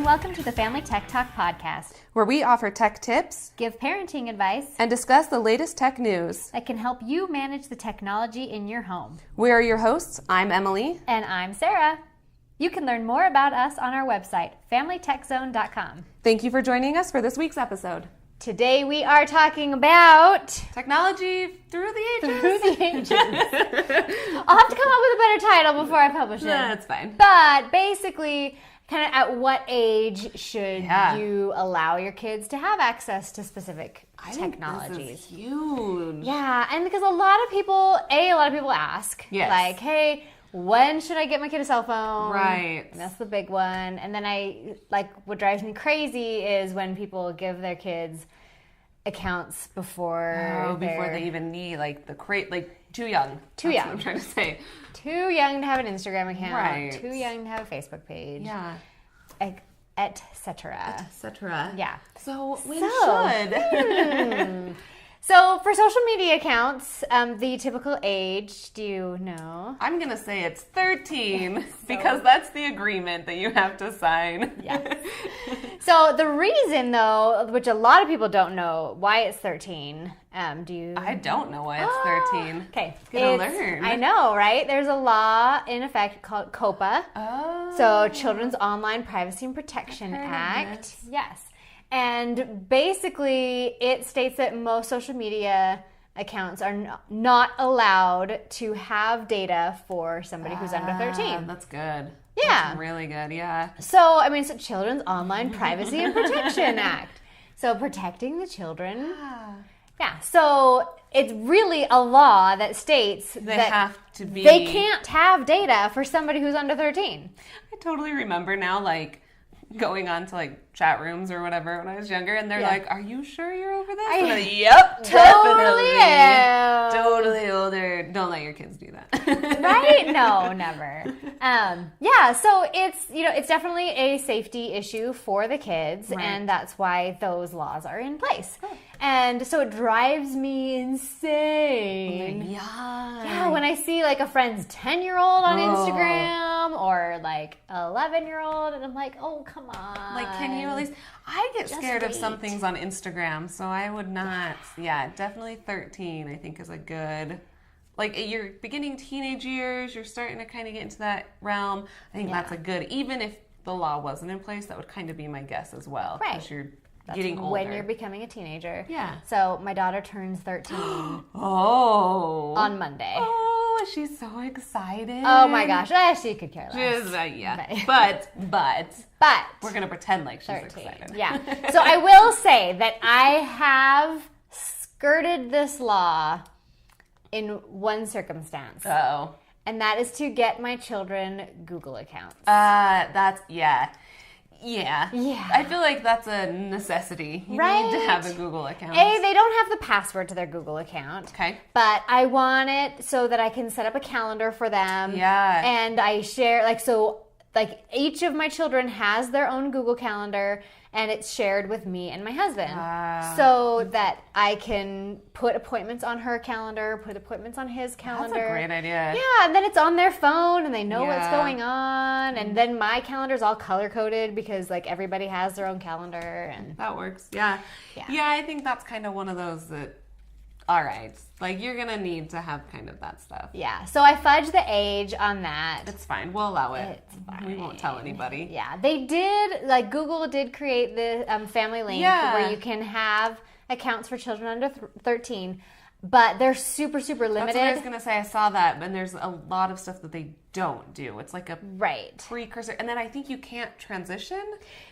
and welcome to the Family Tech Talk podcast, where we offer tech tips, give parenting advice, and discuss the latest tech news that can help you manage the technology in your home. We are your hosts. I'm Emily. And I'm Sarah. You can learn more about us on our website, familytechzone.com. Thank you for joining us for this week's episode. Today we are talking about technology through the ages. I'll have to come up with a better title before I publish it. Yeah, that's fine. But basically, kind of at what age should you allow your kids to have access to specific technologies? Think this is huge. Yeah, and because a lot of people ask, like, hey, when should I get my kid a cell phone? Right. And that's the big one. And then what drives me crazy is when people give their kids accounts before they even need, too young. Too young. That's what I'm trying to say. Too young to have an Instagram account. Right. Too young to have a Facebook page. Yeah. Et cetera. Yeah. So when should? So for social media accounts, the typical age, do you know? I'm going to say it's 13 because that's the agreement that you have to sign. Yes. So the reason, though, which a lot of people don't know, why it's 13, do you? I don't know why it's 13. Okay. Gonna learn. I know, right? There's a law in effect called COPPA. Oh. So Children's Online Privacy and Protection Act. Yes. And basically, it states that most social media accounts are not allowed to have data for somebody who's under 13. That's good. Yeah. That's really good, yeah. So, it's the Children's Online Privacy and Protection Act. So, protecting the children. Yeah. So, it's really a law that states that they can't have data for somebody who's under 13. I totally remember now, going on to chat rooms or whatever when I was younger, and they're like, "Are you sure you're over this?" Yep, totally am. Totally older. Don't let your kids do that. Right? No, never. So it's definitely a safety issue for the kids, and that's why those laws are in place. Oh. And so it drives me insane. Yeah, when I see a friend's 10-year-old on Instagram or 11-year-old, and I'm like, oh, come on. Can you at least? I get scared of some things on Instagram, so I would not. Yeah, definitely 13. I think is a good. You're beginning teenage years, you're starting to kind of get into that realm. I think that's a good. Even if the law wasn't in place, that would kind of be my guess as well. Right. Because you're getting older. When you're becoming a teenager. Yeah. So my daughter turns 13 on Monday. Oh, she's so excited. Oh my gosh. She could care less. But we're going to pretend like she's 13. excited. Yeah. So I will say that I have skirted this law in one circumstance. Uh-oh. And that is to get my children Google accounts. Yeah. I feel like that's a necessity. You need to have a Google account. They don't have the password to their Google account. Okay. But I want it so that I can set up a calendar for them. Yeah. And I share, each of my children has their own Google Calendar, and it's shared with me and my husband. So that I can put appointments on her calendar, put appointments on his calendar. That's a great idea. Yeah, and then it's on their phone, and they know what's going on. And then my calendar's all color-coded because, everybody has their own calendar. And that works. Yeah, I think that's kind of one of those that, all right, you're going to need to have kind of that stuff. Yeah, so I fudged the age on that. It's fine. We'll allow it. It's fine. We won't tell anybody. Yeah, they did, Google did create the Family Link where you can have accounts for children under 13, but they're super, super limited. That's what I was going to say. I saw that, and there's a lot of stuff that they don't do. It's like a precursor. And then I think you can't transition.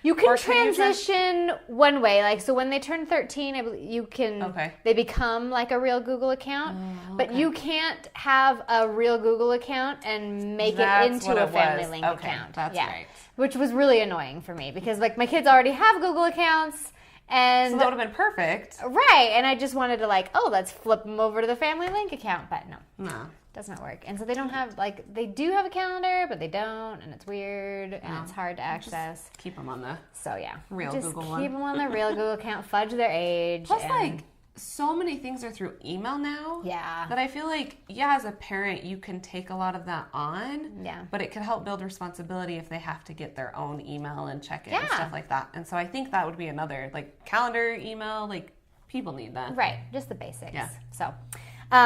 You can transition one way. So when they turn 13, you can, they become a real Google account, but you can't have a real Google account and make it into a Family Link account. That's right. Which was really annoying for me because my kids already have Google accounts. And so that would have been perfect. Right. And I just wanted to let's flip them over to the Family Link account. But no. Does not work. And so they don't have, they do have a calendar, but they don't. And it's weird. And it's hard to access. Just keep them on the real Google one. Keep them on the real Google account. Fudge their age. Plus, so many things are through email now. Yeah. That I feel like, yeah, as a parent, you can take a lot of that on. Yeah. But it could help build responsibility if they have to get their own email and check it and Yeah. stuff like that. And so I think that would be another, like, calendar, email, like, people need that. Right. Just the basics. Yeah.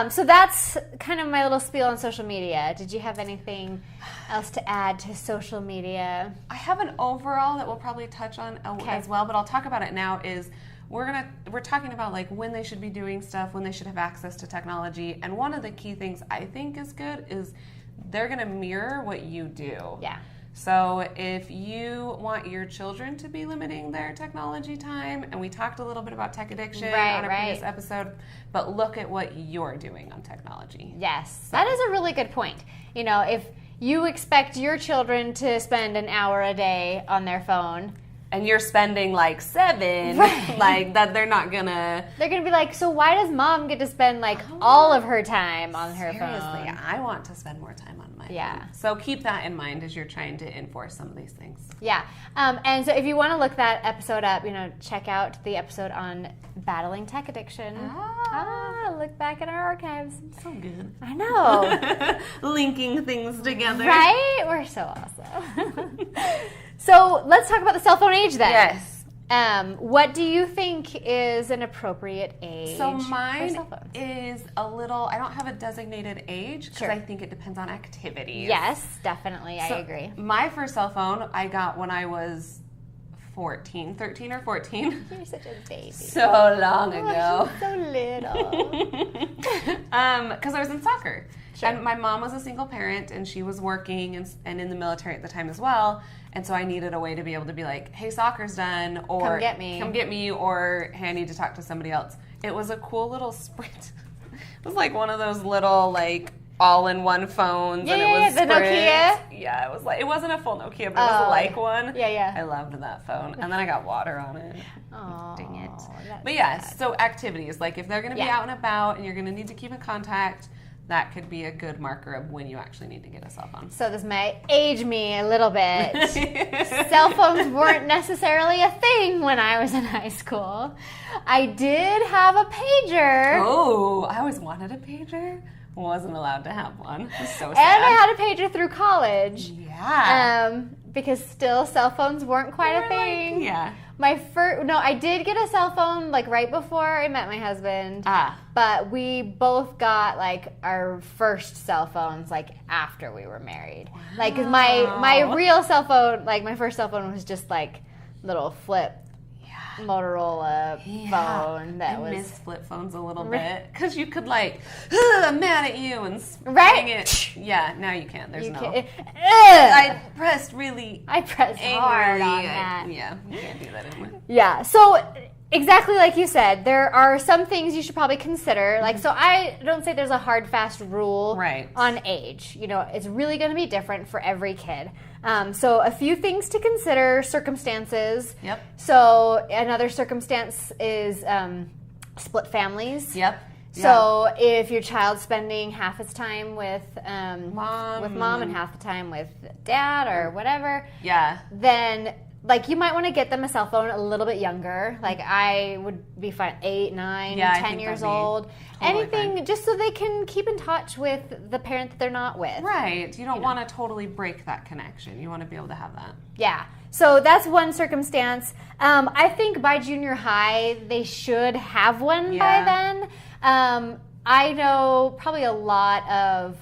So that's kind of my little spiel on social media. Did you have anything else to add to social media? I have an overall that we'll probably touch on as well, but I'll talk about it now is we're talking about like when they should be doing stuff, when they should have access to technology. And one of the key things I think is good is they're going to mirror what you do. Yeah. So if you want your children to be limiting their technology time, and we talked a little bit about tech addiction on a previous episode, but look at what you're doing on technology. Yes, that is a really good point. You know, if you expect your children to spend an hour a day on their phone, and you're spending like 7, like that, they're gonna be like, so why does mom get to spend like all of her time on her phone? Seriously, I want to spend more time on my phone. So keep that in mind as you're trying to enforce some of these things. Yeah, and so if you want to look that episode up, check out the episode on battling tech addiction. Look back at our archives. So good. I know. Linking things together. Right? We're so awesome. So let's talk about the cell phone age then. Yes. What do you think is an appropriate age So for mine cell phones? is a little, I don't have a designated age because I think it depends on activities. Yes, definitely. I agree. My first cell phone I got when I was 13 or 14. You're such a baby. So long ago. So little. Because I was in soccer. Sure. And my mom was a single parent, and she was working and in the military at the time as well. And so I needed a way to be able to be like, hey, soccer's done, or come get me, or hey, I need to talk to somebody else. It was a cool little Sprint. It was like one of those little like all-in-one phones, and it was the Sprint. Nokia. Yeah, it was like, it wasn't a full Nokia, but it was like one. Yeah. I loved that phone, and then I got water on it. Oh, dang it! But yes, so activities like if they're going to be out and about, and you're going to need to keep in contact. That could be a good marker of when you actually need to get a cell phone. So this might age me a little bit. Cell phones weren't necessarily a thing when I was in high school. I did have a pager. Oh, I always wanted a pager. Wasn't allowed to have one. It was so sad. And I had a pager through college. Yeah. Because still cell phones weren't quite a thing. I did get a cell phone like right before I met my husband. But we both got like our first cell phones like after we were married. Wow. Like 'cause my real cell phone, like my first cell phone was just like little flip Motorola phone that I miss flip phones a little bit because you could like, I'm mad at you and spring it. Yeah, now you can't. There's I pressed hard on that. Yeah, you can't do that anymore. Yeah, so exactly like you said, there are some things you should probably consider. Like, so I don't say there's a hard, fast rule on age. It's really going to be different for every kid. So a few things to consider, circumstances. Yep. So another circumstance is split families. Yep. So if your child's spending half its time with mom and half the time with dad or whatever, then like you might want to get them a cell phone a little bit younger. Like I would be fine 8, 9, 10 years old. Anything fine. Just so they can keep in touch with the parent that they're not with. Right. You don't want to totally break that connection. You want to be able to have that. Yeah. So that's one circumstance. I think by junior high they should have one by then. I know probably a lot of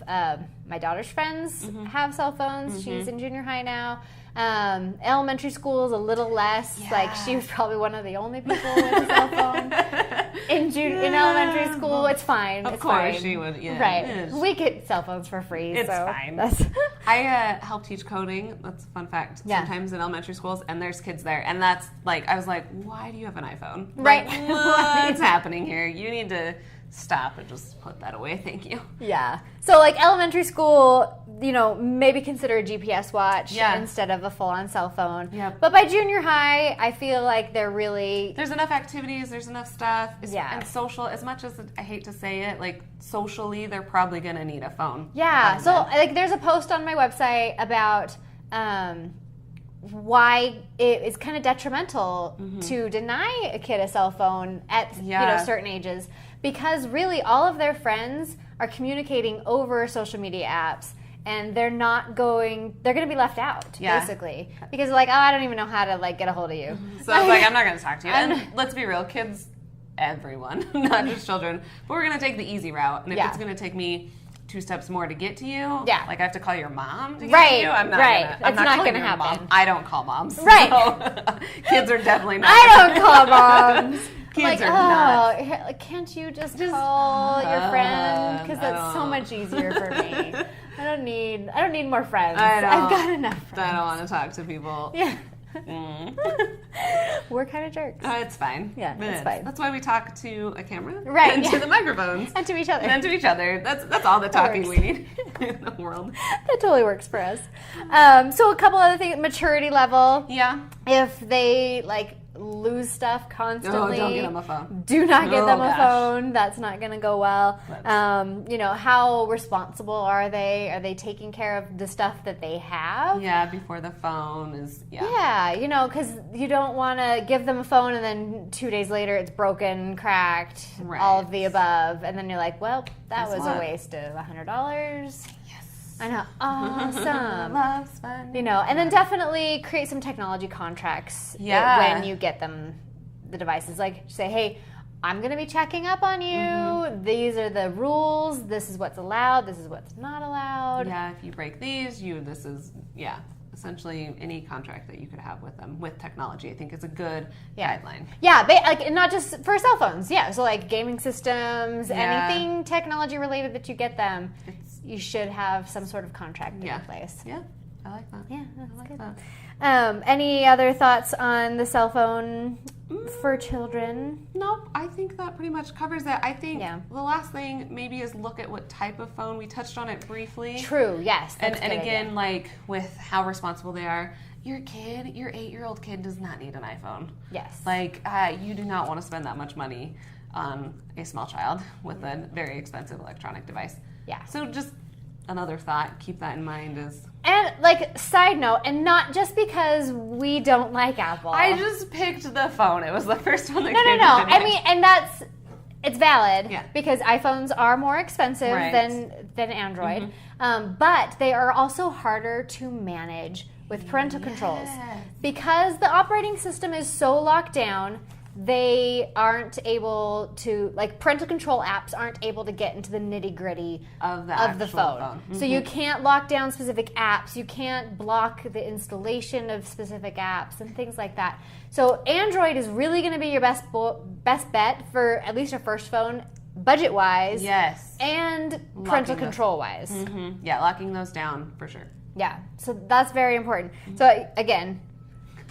my daughter's friends have cell phones. She's in junior high now. Elementary school is a little less. Like she was probably one of the only people with a cell phone in elementary school. It's fine. Of course she would. Yeah, right. We get cell phones for free. It's fine. I help teach coding. That's a fun fact. Sometimes in elementary schools, and there's kids there, and that's like I was like, why do you have an iPhone? Right. Like, what's happening here? You need to stop and just put that away. Thank you. Yeah. So like elementary school, maybe consider a GPS watch instead of a full-on cell phone. Yep. But by junior high, I feel like there's enough activities, there's enough stuff. And social, as much as I hate to say it, like socially, they're probably going to need a phone. Yeah. So like there's a post on my website about why it is kind of detrimental to deny a kid a cell phone at certain ages, because really all of their friends are communicating over social media apps, and they're going to be left out, basically, because like, oh, I don't even know how to like get a hold of you. So I was like, I'm not going to talk to you. And let's be real, kids, everyone, not just children, but we're going to take the easy route. And if it's going to take me 2 steps more to get to you, like I have to call your mom to get to you, I'm not going to happen. Mom. I don't call moms. Right. So, kids are definitely not. I don't call moms. Kids are not. Here, can't you just call your friend? Because that's so much easier for me. I don't need more friends. I've got enough friends. I don't want to talk to people. Yeah. We're kind of jerks. It's fine. Yeah, it's fine. That's why we talk to a camera, and to the microphones, and to each other. That's all the talking we need in the world. That totally works for us. So a couple other things: maturity level. Yeah. If they like lose stuff constantly, don't get them a phone. Do not get them a phone. That's not going to go well. How responsible are they? Are they taking care of the stuff that they have? Yeah, before the phone is, because you don't want to give them a phone and then 2 days later it's broken, cracked, all of the above. And then you're like, well, that was a waste of $100. I know. Awesome. Love's fun. And then definitely create some technology contracts when you get them the devices. Like say, hey, I'm going to be checking up on you. These are the rules. This is what's allowed. This is what's not allowed. Yeah, if you break these, this is, essentially any contract that you could have with them with technology, I think is a good guideline. Yeah, like not just for cell phones. Yeah, so like gaming systems, anything technology related that you get them, you should have some sort of contract in place. Yeah, I like that. Yeah, that's good. Any other thoughts on the cell phone for children? Nope, I think that pretty much covers it. I think the last thing maybe is look at what type of phone. We touched on it briefly. True, yes. And again, like with how responsible they are, your 8-year-old kid does not need an iPhone. Yes. Like, you do not want to spend that much money on a small child with a very expensive electronic device. Yeah. So just another thought, keep that in mind is... And, like, side note, and not just because we don't like Apple. I just picked the phone. It was the first one that came to mind. I mean, and it's valid because iPhones are more expensive than Android. But they are also harder to manage with parental controls. Because the operating system is so locked down, they aren't able to, like, parental control apps aren't able to get into the nitty-gritty of the phone. So you can't lock down specific apps. You can't block the installation of specific apps and things like that. So Android is really going to be your best bet for at least your first phone, budget-wise. Yes. And parental control-wise. Yeah, locking those down for sure. Yeah, so that's very important. So again,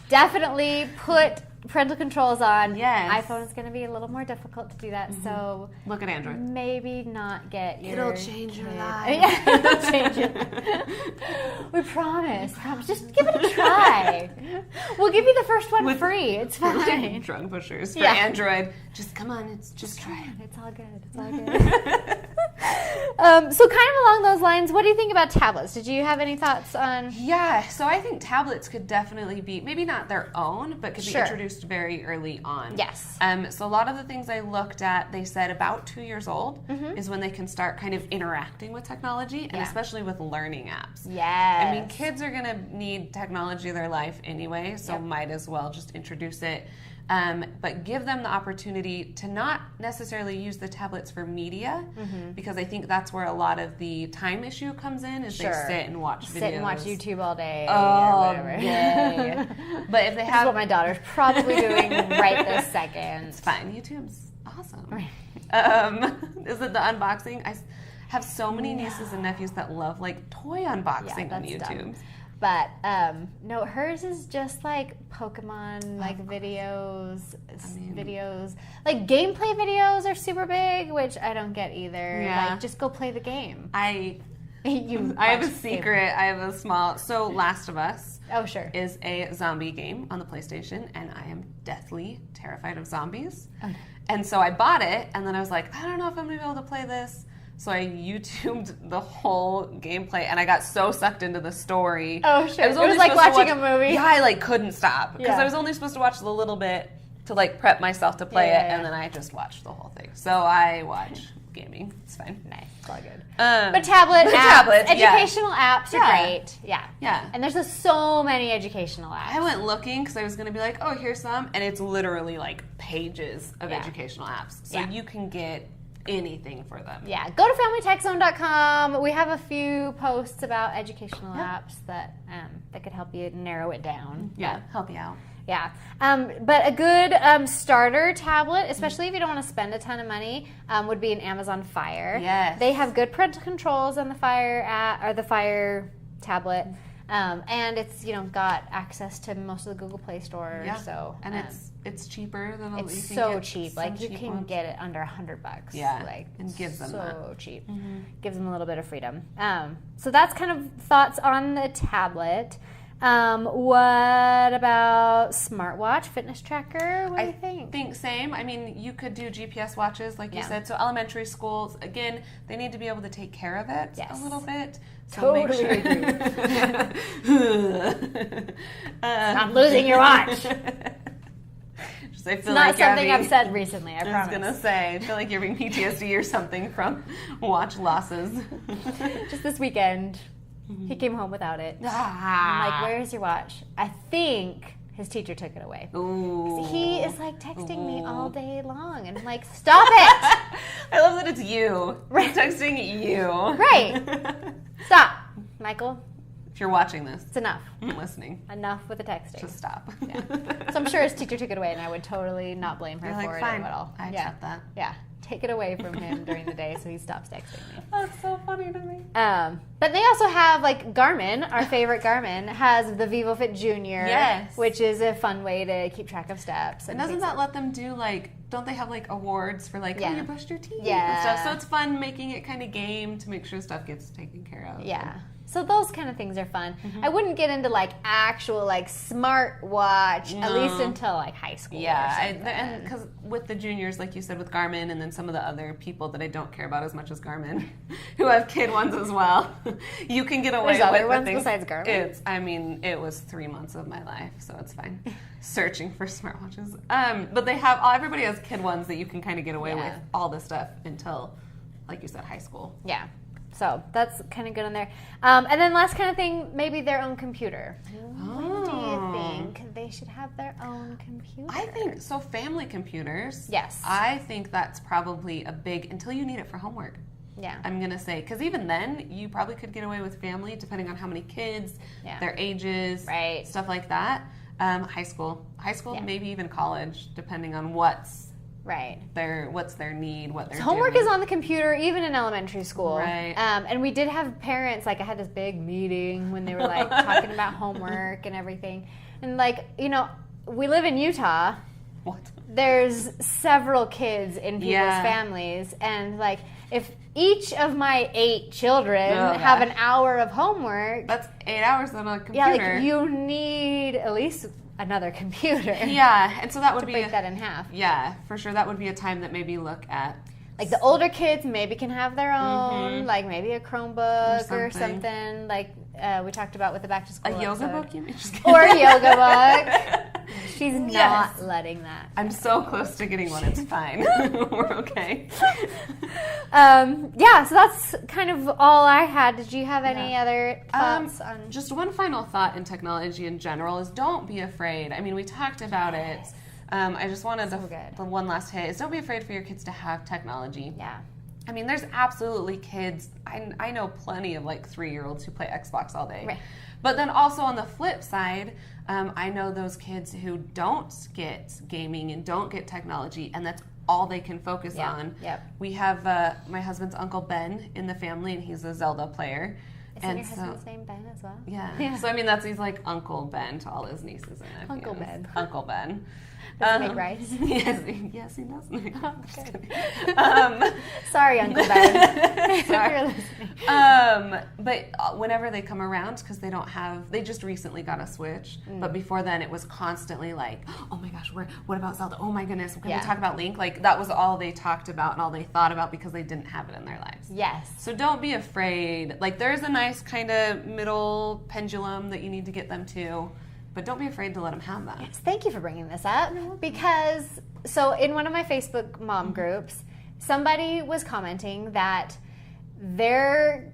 definitely put parental controls on. Yes. iPhone is going to be a little more difficult to do that, so look at Android. Maybe not get your It'll change your life. Yeah, it'll change it. We promise. Just give it a try. We'll give you the first one free. It's fine. Drunk pushers for Android. Just come on, just try it. It's all good. It's all good. So kind of along those lines, what do you think about tablets? Did you have any thoughts on? Yeah, so I think tablets could definitely be, maybe not their own, but could be introduced very early on. Yes. So a lot of the things I looked at, they said about 2 years old is when they can start kind of interacting with technology, and especially with learning apps. Yes. I mean, kids are going to need technology in their life anyway, so might as well just introduce it. But give them the opportunity to not necessarily use the tablets for media, because I think that's where a lot of the time issue comes in, is they sit and watch videos. Sit and watch YouTube all day or whatever. Day. But if they This is what my daughter's probably doing right this second. It's fine. YouTube's awesome. Is it the unboxing? I have so many nieces and nephews that love like toy unboxing on YouTube. Dumb. But no, hers is just like Pokemon, like videos. Like gameplay videos are super big, which I don't get either. Yeah. Like, just go play the game. I have a secret. I have a small. So Last of Us. Oh, sure. Is a zombie game on the PlayStation, and I am deathly terrified of zombies. Okay. And so I bought it, and then I was like, I don't know if I'm gonna be able to play this. So I YouTubed the whole gameplay, and I got so sucked into the story. Oh, shit. It was like watching a movie. Yeah, I like couldn't stop because Yeah. I was only supposed to watch a little bit to like prep myself to play it, and then I just watched the whole thing. So I watch gaming. It's fine. Nice. It's all good. But Tablets, educational apps are great. Yeah. Yeah. And there's just so many educational apps. I went looking because I was going to be like, oh, here's some. And it's literally like pages of Yeah. educational apps. So Yeah. you can get anything for them. Yeah, go to familytechzone.com. We have a few posts about educational apps that could help you narrow it down. Yeah, help you out. Yeah, but a good starter tablet, especially if you don't want to spend a ton of money, would be an Amazon Fire. Yes. They have good parental controls on the Fire tablet, and it's got access to most of the Google Play Store. Yeah. So and it's cheaper than it's you can so get cheap. some Like you cheap can ones. get it under $100. Yeah, like and gives them so that. cheap. Gives them a little bit of freedom. So that's kind of thoughts on the tablet. What about smartwatch, fitness tracker? What do you think? I think same. I mean, you could do GPS watches, like you said. So elementary schools, again, they need to be able to take care of it a little bit. So Totally make sure. Not losing your watch. Just, I feel It's not like something I've said recently, I I was promise. gonna say, I feel like you're having PTSD or something from watch losses. Just this weekend, he came home without it. I'm like, where's your watch? I think his teacher took it away. Ooh. He is like texting me all day long, and I'm like, stop it! I love that it's you. Right. Texting you. Right. Stop, Michael. If you're watching this, It's enough. I'm listening. Enough with the texting. Just stop. Yeah. So I'm sure his teacher took it away, and I would totally not blame her You're like, for fine, it at all. I accept that. Yeah. Take it away from him during the day so he stops texting me. That's so funny to me. But they also have, like, Garmin, our favorite Garmin, has the VivoFit Junior, Yes. which is a fun way to keep track of steps. And doesn't that let them do, like, don't they have, like, awards for, like, oh, you brushed your teeth Yeah. and stuff? So it's fun making it kind of game to make sure stuff gets taken care of. Yeah. So those kind of things are fun. I wouldn't get into, like, actual, like, smart watch, at least until, like, high school. Yeah, and because with the juniors, like you said, with Garmin, and then some of the other people that I don't care about as much as Garmin, who have kid ones as well, you can get away There's other with ones things. besides Garmin? It was 3 months of my life, so it's fine. Searching for smartwatches. But they have, everybody has kid ones that you can kind of get away with all this stuff until, like you said, high school. Yeah. So that's kind of good on there. And then last kind of thing, maybe their own computer. When do you think they should have their own computer? I think, so family computers. Yes. I think that's probably a big, until you need it for homework. Yeah. I'm going to say, because even then, you probably could get away with family, depending on how many kids, their ages, stuff like that. High school, maybe even college, depending on what's their need, what they're homework doing. is on the computer, even in elementary school. Right. And we did have parents, like I had this big meeting when they were like talking about homework and everything. And like, we live in Utah. What? There's several kids in people's families. And like, if each of my 8 children have an hour of homework. That's 8 hours on a computer. Yeah, like you need at least another computer. Yeah, and so that would be break that in half. Yeah, for sure. That would be a time that maybe look at. Like the older kids maybe can have their own, like maybe a Chromebook or something like we talked about with the back to school. A yoga episode. book, you mean? Or a yoga book. She's not letting that. I'm so close to getting one. It's fine. We're okay. So that's kind of all I had. Did you have any other thoughts on? Just one final thought in technology in general is don't be afraid. I mean, we talked about it. I just wanted the one last hit is don't be afraid for your kids to have technology. Yeah. I mean, there's absolutely kids. I know plenty of like 3-year-olds who play Xbox all day. Right. But then also on the flip side, I know those kids who don't get gaming and don't get technology, and that's all they can focus on. Yep. We have my husband's Uncle Ben in the family, and he's a Zelda player. Isn't your husband's name Ben as well? Yeah. So, I mean, he's like Uncle Ben to all his nieces and nephews. Uncle Ben. Uncle Ben. Does he make rice? Yes, he does make rice. Sorry, Uncle Ben. Sorry. If you're listening. But whenever they come around, because they just recently got a Switch, but before then it was constantly like, oh my gosh, what about Zelda? Oh my goodness, can we talk about Link? Like, that was all they talked about and all they thought about because they didn't have it in their lives. Yes. So don't be afraid. Like, there's a nice kind of middle pendulum that you need to get them to. But don't be afraid to let them have that. Yes, thank you for bringing this up. Because, so in one of my Facebook mom groups, somebody was commenting that their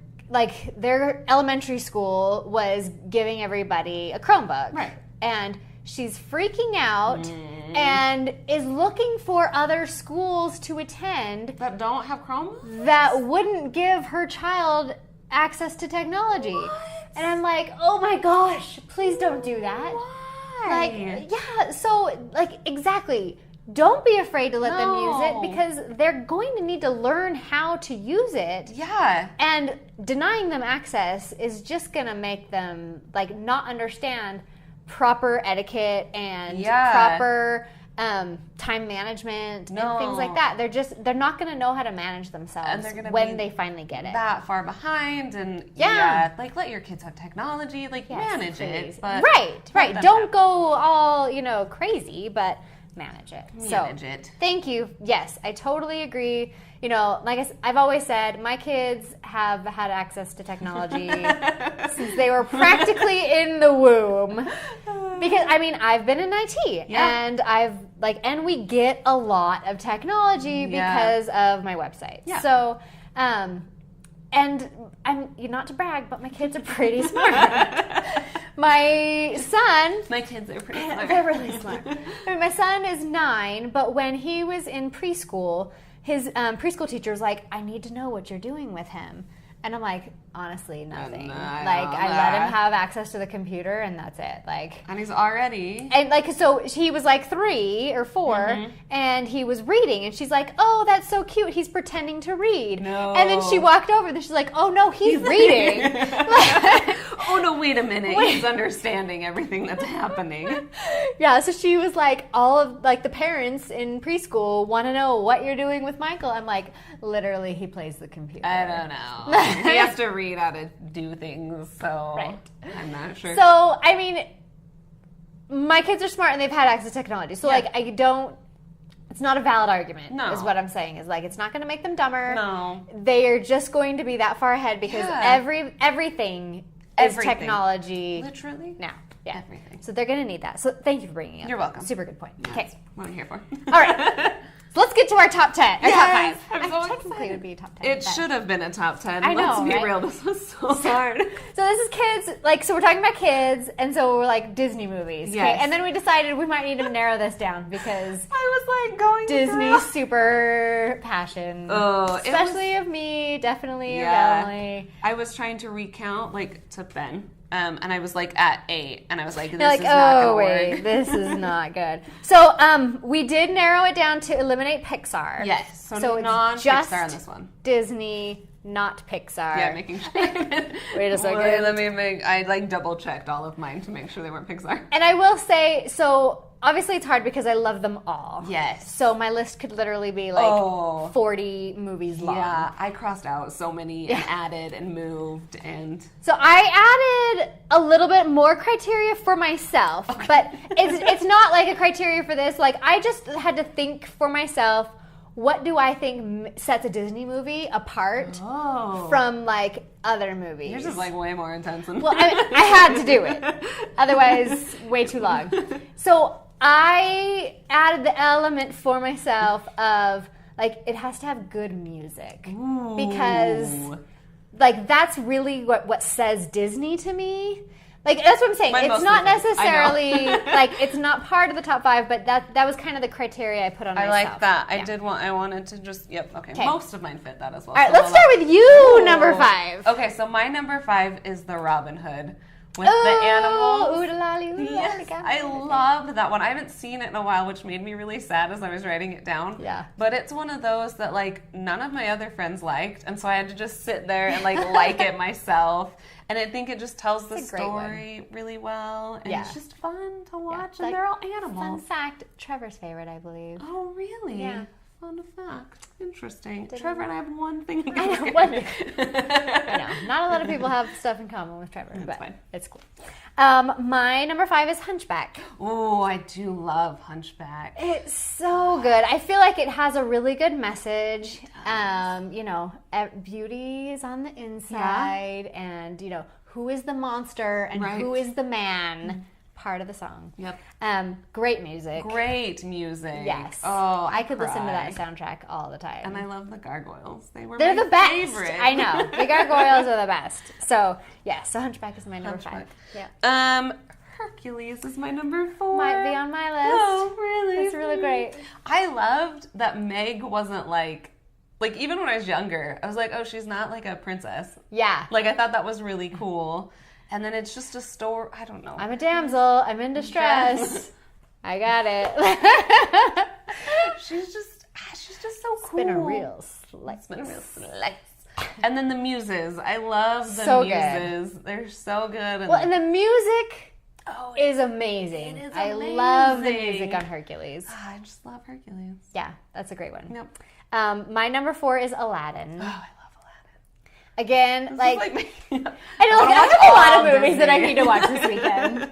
elementary school was giving everybody a Chromebook. Right. And she's freaking out and is looking for other schools to attend that don't have Chromebooks? That wouldn't give her child access to technology. What? And I'm like, oh my gosh, please don't do that. Why? Like, yeah, so, like, exactly. Don't be afraid to let them use it because they're going to need to learn how to use it. Yeah. And denying them access is just going to make them, like, not understand proper etiquette and proper time management and things like that. They're not going to know how to manage themselves when they finally get it. That far behind and like, let your kids have technology, like, manage it. But right. Don't go all, crazy, but manage it. Manage it. Thank you. Yes, I totally agree. Like I've always said, my kids have had access to technology since they were practically in the womb. Because, I mean, I've been in IT, and and we get a lot of technology because of my website. Yeah. So, and I'm, not to brag, but my kids are pretty smart. My kids are pretty smart. They're really smart. I mean, my son is 9, but when he was in preschool, his preschool teacher was like, I need to know what you're doing with him. And I'm like, honestly, nothing. I let him have access to the computer, and that's it. And he's already. And so he was 3 or 4, and he was reading, and she's like, oh, that's so cute. He's pretending to read. No. And then she walked over, and she's like, oh no, he's reading. Oh no, wait a minute. He's understanding everything that's happening. Yeah, so she was like, all of the parents in preschool want to know what you're doing with Michael. I'm like, literally, he plays the computer. I don't know. He has to read how to do things, so I'm not sure. So, I mean, my kids are smart and they've had access to technology. So, it's not a valid argument, is what I'm saying. Is it's not going to make them dumber. No. They are just going to be that far ahead because everything is technology. Literally? Now. Yeah. Everything. So they're going to need that. So thank you for bringing it up. You're welcome. Super good point. Yeah, okay. What I'm here for. All right. So let's get to our top 10. Or top 5. Technically, it would be a top 10. It should have been a top 10. I know, Let's be real. This was so hard. So this is kids. So we're talking about kids, and so we're Disney movies. Yes. Okay? And then we decided we might need to narrow this down because I was going Disney super passion. Oh, especially of me, definitely of Emily. I was trying to recount to Ben. And I was at 8, and I was this is not gonna work. This is not good. So we did narrow it down to eliminate Pixar. Yes, so non-Pixar on this one. Disney, not Pixar. Yeah, making sure. Wait a second. I double checked all of mine to make sure they weren't Pixar. And I will say, so obviously it's hard because I love them all. Yes. So my list could literally be 40 movies long. Yeah, I crossed out so many and added and moved and. So I added a little bit more criteria for myself, but it's not a criteria for this. I just had to think for myself, what do I think sets a Disney movie apart from other movies? Yours is way more intense than Well, I had to do it. Otherwise, way too long. So I added the element for myself of it has to have good music. Ooh. Because that's really what says Disney to me. That's what I'm saying. It's not necessarily it's not part of the top 5, but that was kind of the criteria I put on myself. I like that. Yeah. I wanted to just okay. Most of mine fit that as well. All right, let's start with you, number 5. Okay, so my number 5 is the Robin Hood, with the animals. Yes, I love that one. I haven't seen it in a while, which made me really sad as I was writing it down. Yeah. But it's one of those that like none of my other friends liked, and so I had to just sit there and like it myself. And I think it just tells the story really well, and it's just fun to watch. And they're all animals. Fun fact: Trevor's favorite, I believe. Oh, really? Yeah. Fun fact. Interesting. Trevor and I have one thing. I know. Not a lot of people have stuff in common with Trevor, but fine. it's cool. My number 5 is Hunchback. Oh, I do love Hunchback. It's so good. I feel like it has a really good message. Beauty is on the inside, and who is the monster and who is the man. Part of the song. Yep. Great music. Great music. Yes. Oh, I could listen to that soundtrack all the time. And I love the gargoyles. They're my the best. favorite. I know. The gargoyles are the best. So Hunchback is my number 5. Yeah. Hercules is my number 4. Might be on my list. Oh, really? It's really great. I loved that Meg wasn't like even when I was younger, I was like, oh, she's not like a princess. Yeah. Like I thought that was really cool. And then it's just a story. I don't know. I'm a damsel. I'm in distress. I got it. She's just so cool. Been a real slice. And then the muses. I love the muses. Good. They're so good. And the music is amazing. It is amazing. I love the music on Hercules. I just love Hercules. Yeah, that's a great one. Yep. My number 4 is Aladdin. Oh, I love Aladdin. Again, I know I have a lot of movies that I need to watch this weekend.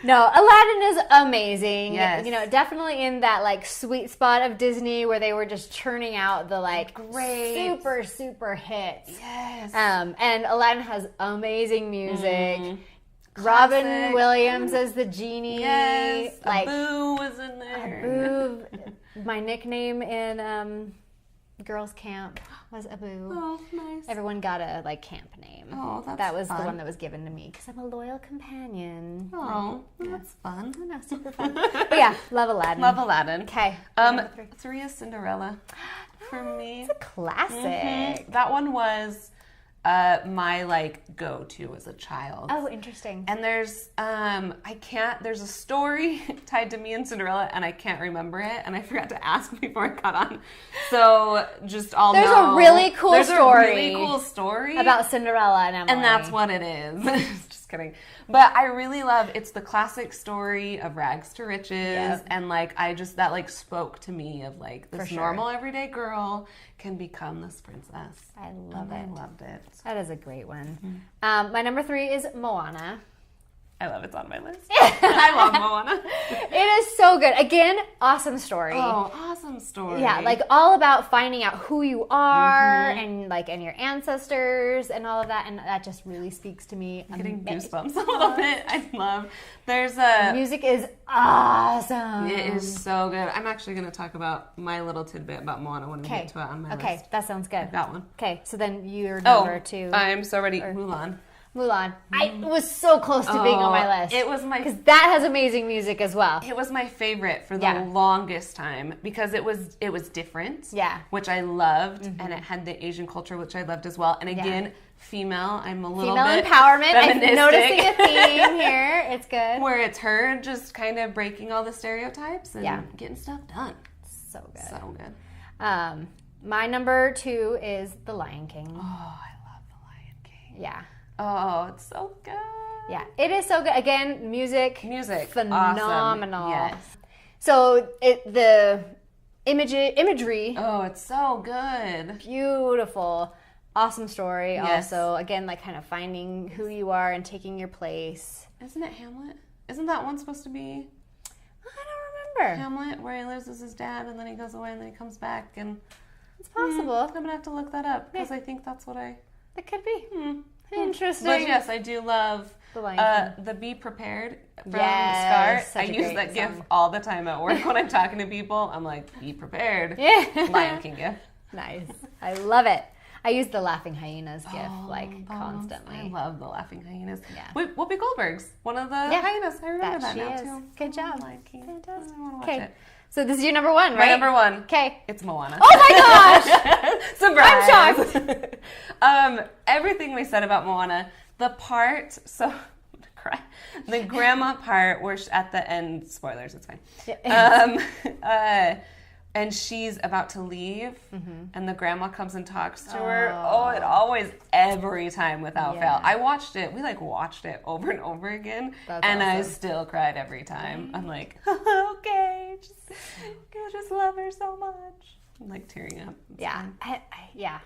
No, Aladdin is amazing. Yes. Definitely in that sweet spot of Disney where they were just churning out the great, super hits. Yes. And Aladdin has amazing music. Robin Williams as the genie. Yes. Abu was in there. Abu. My nickname in girls' camp was Abu. Oh, nice. Everyone got a camp name. Oh, that's That was fun. the one that was given to me because I'm a loyal companion. Oh, that's fun. I know, super fun. But yeah, love Aladdin. Love Aladdin. Okay. 3 is Cinderella for me. It's a classic. Mm-hmm. That one was my go-to as a child. Oh, interesting. And there's there's a story tied to me and Cinderella, and I can't remember it, and I forgot to ask before I got on. So there's a really cool story about Cinderella and Emily. And that's what it is. Just kidding. But I really love, it's the classic story of rags to riches, and that spoke to me of this normal everyday girl can become this princess. I love it. I loved it. That is a great one. Mm-hmm. My number 3 is Moana. I love it's on my list. I love Moana. It is so good. Again, awesome story. Oh, awesome story. Yeah, all about finding out who you are and your ancestors and all of that, and that just really speaks to me. I'm getting goosebumps a little bit. I love. The music is awesome. It is so good. I'm actually going to talk about my little tidbit about Moana when we get to it on my list. Okay, that sounds good. I've got one. Okay, so then you're number 2. I'm so ready. Mulan. I was so close to being on my list. It was because that has amazing music as well. It was my favorite for the longest time because it was different. Yeah, which I loved, and it had the Asian culture, which I loved as well. And again, female. I'm a little female bit empowerment. feministic. I'm noticing a theme here. It's good. Where it's her just kind of breaking all the stereotypes and getting stuff done. So good. So good. My number 2 is The Lion King. Oh, I love The Lion King. Yeah. Oh, it's so good. Yeah, it is so good. Again, music, phenomenal. Awesome. Yes. So the imagery. Oh, it's so good. Beautiful. Awesome story. Yes. Also, again, kind of finding who you are and taking your place. Isn't it Hamlet? Isn't that one supposed to be? I don't remember. Hamlet, where he lives as his dad, and then he goes away, and then he comes back, and it's possible. I'm gonna have to look that up because I think that's what I. It could be. Interesting. But yes, I do love the Be Prepared from Scar. I use that gif all the time at work when I'm talking to people. I'm like, be prepared. Yeah. Lion King gif. Nice. I love it. I use the laughing hyenas gif constantly. I love the laughing hyenas. Yeah. Whoopi Goldberg's one of the hyenas. I remember that now too. Good job. Lion King. Fantastic. I want to watch it. So this is your number 1, right? My number 1. Okay. It's Moana. Oh my gosh! Surprise! I'm shocked. Everything we said about Moana, the part, so cry. The grandma part where at the end, spoilers, it's fine. And she's about to leave, and the grandma comes and talks to her. Oh, it always, every time without fail. I watched it. We watched it over and over again, and awesome. I still cried every time. I'm like, okay, I just love her so much. I'm tearing up. It's fun. Yeah.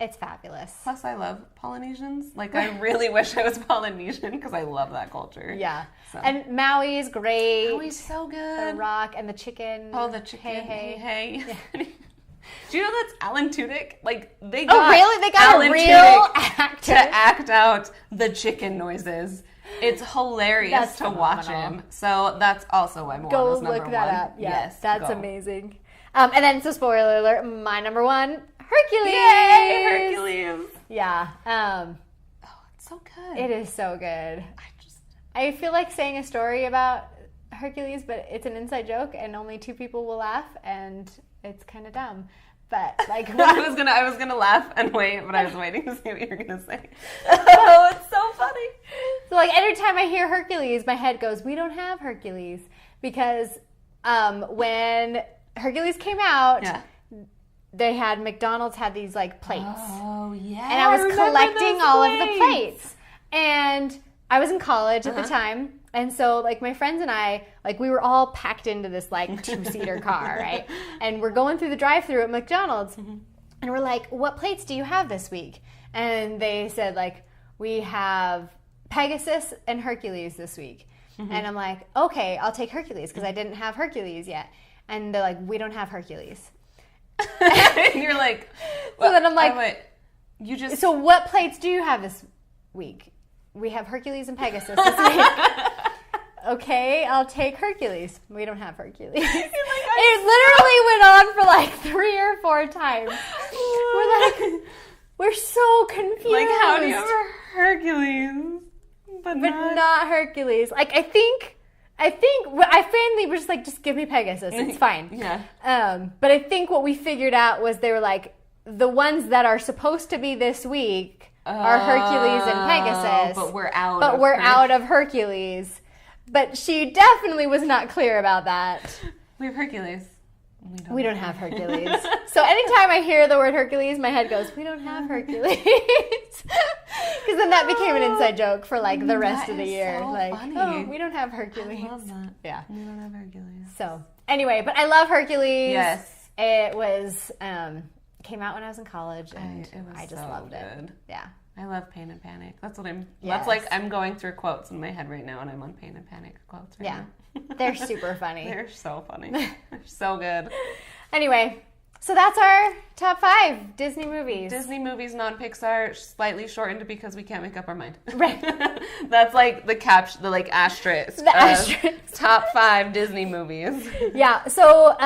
It's fabulous. Plus, I love Polynesians. I really wish I was Polynesian because I love that culture. Yeah. So. And Maui is great. Maui's so good. The rock and the chicken. Oh, the chicken. Hey. Yeah. Do you know that's Alan Tudyk? They got really? They got Alan a real actor to act out the chicken noises. It's hilarious to watch him. So that's also why Moana's number one. Go look that up. Yeah, yes, that's amazing. And then, so spoiler alert, my number one, Hercules. Yay, Hercules. Yeah. It's so good. It is so good. I feel like saying a story about Hercules, but it's an inside joke, and only 2 people will laugh, and it's kind of dumb. But I was gonna laugh and wait, but I was waiting to see what you were gonna say. Oh, it's so funny. So every time I hear Hercules, my head goes, "We don't have Hercules," because when Hercules came out, they had McDonald's had these plates. Oh yeah. And I was collecting all of the plates. And I was in college at the time. And so my friends and I, we were all packed into this 2-seater car, right? And we're going through the drive-thru at McDonald's. And we're like, "What plates do you have this week?" And they said "We have Pegasus and Hercules this week." And I'm like, "Okay, I'll take Hercules," because I didn't have Hercules yet. And they're like, "We don't have Hercules." And you're like, well, so then I'm like, wait, you just. So what plates do you have this week? We have Hercules and Pegasus this week. Okay, I'll take Hercules. We don't have Hercules. It literally went on for 3 or 4 times. We're so confused. How do you have a Hercules, but not Hercules? I finally was just give me Pegasus. It's fine. Yeah. But I think what we figured out was they were the ones that are supposed to be this week are Hercules and Pegasus. But we're out. Out of Hercules. But she definitely was not clear about that. We have Hercules. We don't have Hercules. So anytime I hear the word Hercules, my head goes, "We don't have Hercules." Because then that became an inside joke for the rest of the year. So funny. Oh, we don't have Hercules. I love that. Yeah. We don't have Hercules. So anyway, but I love Hercules. Yes. It was, came out when I was in college, and I just loved good. it. Yeah. I love Pain and Panic. That's what I'm. Yes. That's I'm going through quotes in my head right now, and I'm on Pain and Panic quotes right now. They're super funny. They're so funny. They're so good. Anyway, so that's our top 5 Disney movies. Disney movies, non-Pixar, slightly shortened because we can't make up our mind. Right. That's the the asterisk. The asterisk. Top 5 Disney movies. Yeah. So,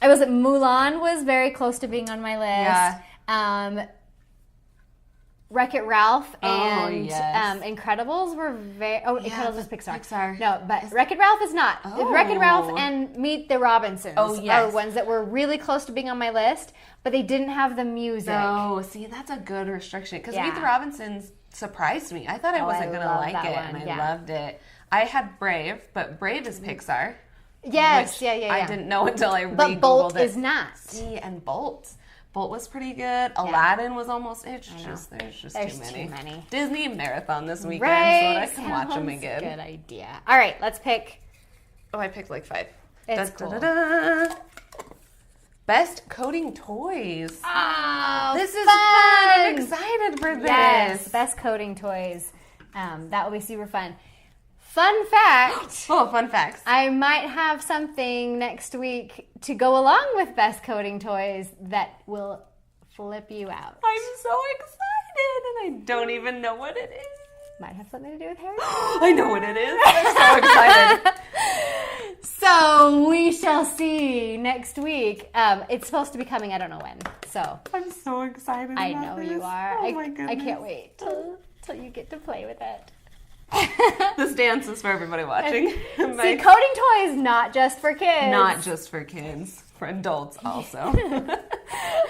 Mulan was very close to being on my list. Yeah. Wreck-It Ralph and Incredibles were very... Oh, Incredibles is Pixar. No, but Wreck-It Ralph is not. Oh. Wreck-It Ralph and Meet the Robinsons are ones that were really close to being on my list, but they didn't have the music. Oh, see, that's a good restriction. Because Meet the Robinsons surprised me. I thought I wasn't going to like it, and I loved it. I had Brave, but Brave is Pixar. Yes, I didn't know until I But re-Googled Bolt it. is not. See, and Bolt was pretty good. Aladdin was almost. There's just too many. Disney marathon this weekend, so that I can watch them again. Good idea. All right, let's pick. Oh, I picked 5. It's cool. Best coding toys. Oh, this is fun. I'm excited for this. Yes, best coding toys. That will be super fun. Fun fact. Oh, fun facts. I might have something next week to go along with best coding toys that will flip you out. I'm so excited, and I don't even know what it is. Might have something to do with Harry. I know what it is. I'm so excited. So we shall see next week. It's supposed to be coming. I don't know when. So I'm so excited. I know this. you are. Oh my goodness. I can't wait till you get to play with it. This dance is for everybody watching. See, coding toys not just for kids. Not just for kids, for adults also.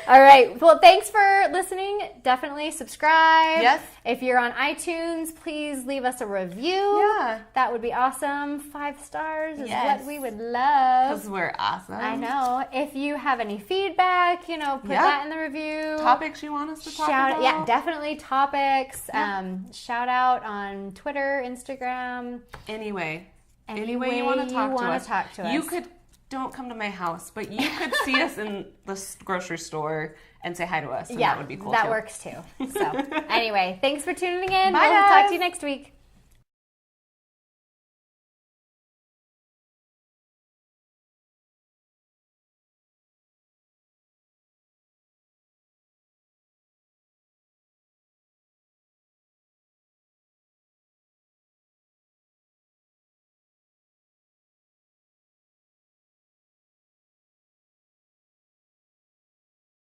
All right. Well, thanks for listening. Definitely subscribe. Yes. If you're on iTunes, please leave us a review. Yeah. That would be awesome. 5 stars is Yes. what we would love. Because we're awesome. I know. If you have any feedback, put that in the review. Topics you want us to talk about? Yeah, definitely topics. Yeah. Shout out on Twitter, Instagram. Any way you want to talk to us. You don't come to my house, but you could see us in the grocery store and say hi to us. And that would be cool. That works too. So anyway, thanks for tuning in. Bye, we'll talk to you next week.